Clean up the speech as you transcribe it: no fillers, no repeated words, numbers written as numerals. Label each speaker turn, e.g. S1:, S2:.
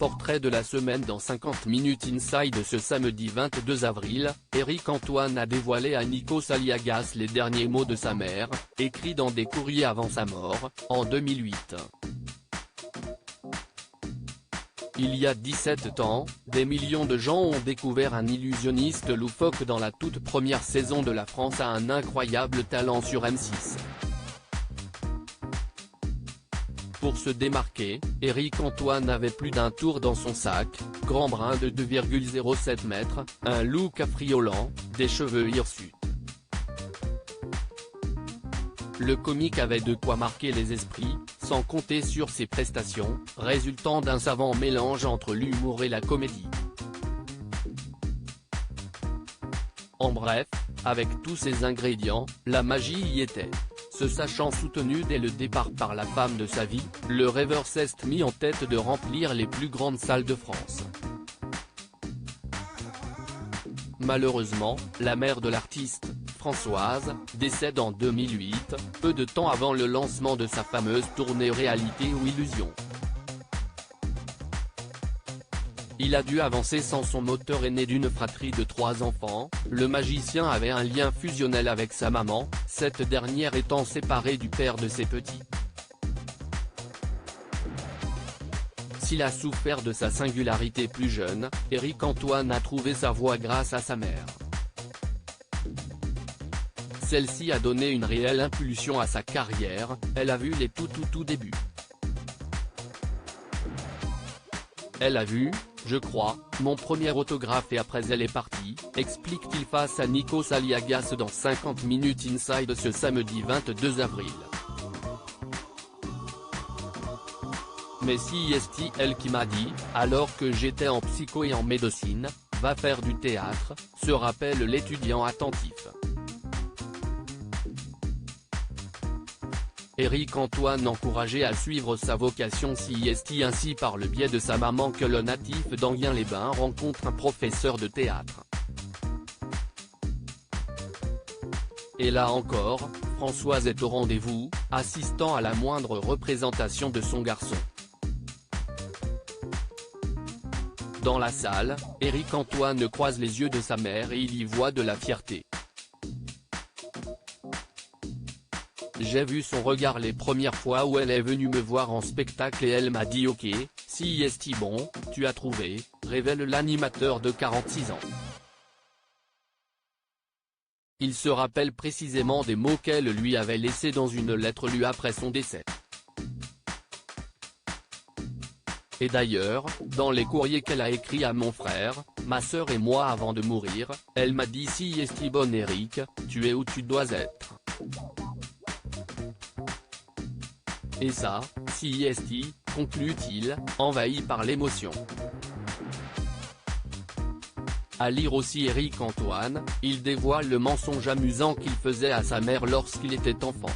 S1: portrait de la semaine dans 50 Minutes Inside. Ce samedi 22 avril, Éric Antoine a dévoilé à Nikos Aliagas les derniers mots de sa mère, écrits dans des courriers avant sa mort, en 2008. Il y a 17 ans, des millions de gens ont découvert un illusionniste loufoque dans la toute première saison de La France a un incroyable talent sur M6. Pour se démarquer, Éric Antoine avait plus d'un tour dans son sac, grand brun de 2,07 mètres, un look affriolant, des cheveux hirsutes. Le comique avait de quoi marquer les esprits, sans compter sur ses prestations, résultant d'un savant mélange entre l'humour et la comédie. En bref, avec tous ces ingrédients, la magie y était. Se sachant soutenu dès le départ par la femme de sa vie, le rêveur s'est mis en tête de remplir les plus grandes salles de France. Malheureusement, la mère de l'artiste, Françoise, décède en 2008, peu de temps avant le lancement de sa fameuse tournée Réalité ou Illusion. Il a dû avancer sans son moteur aîné d'une fratrie de 3 enfants. Le magicien avait un lien fusionnel avec sa maman, cette dernière étant séparée du père de ses petits. S'il a souffert de sa singularité plus jeune, Éric Antoine a trouvé sa voie grâce à sa mère. Celle-ci a donné une réelle impulsion à sa carrière, elle a vu les tout débuts. Elle a vu, je crois, mon premier autographe et après elle est partie, explique-t-il face à Nikos Aliagas dans 50 Minutes Inside ce samedi 22 avril. Mais si est elle qui m'a dit, alors que j'étais en psycho et en médecine, va faire du théâtre, se rappelle l'étudiant attentif. Éric Antoine encouragé à suivre sa vocation si est ainsi par le biais de sa maman que le natif d'Enghien-les-Bains rencontre un professeur de théâtre. Et là encore, Françoise est au rendez-vous, assistant à la moindre représentation de son garçon. Dans la salle, Éric Antoine croise les yeux de sa mère et il y voit de la fierté. J'ai vu son regard les premières fois où elle est venue me voir en spectacle et elle m'a dit ok, si est bon, tu as trouvé, révèle l'animateur de 46 ans. Il se rappelle précisément des mots qu'elle lui avait laissés dans une lettre lue après son décès. Et d'ailleurs, dans les courriers qu'elle a écrits à mon frère, ma sœur et moi avant de mourir, elle m'a dit si est bon Éric, tu es où tu dois être. Et ça, si est, conclut-il, envahi par l'émotion. À lire aussi Éric Antoine, il dévoile le mensonge amusant qu'il faisait à sa mère lorsqu'il était enfant.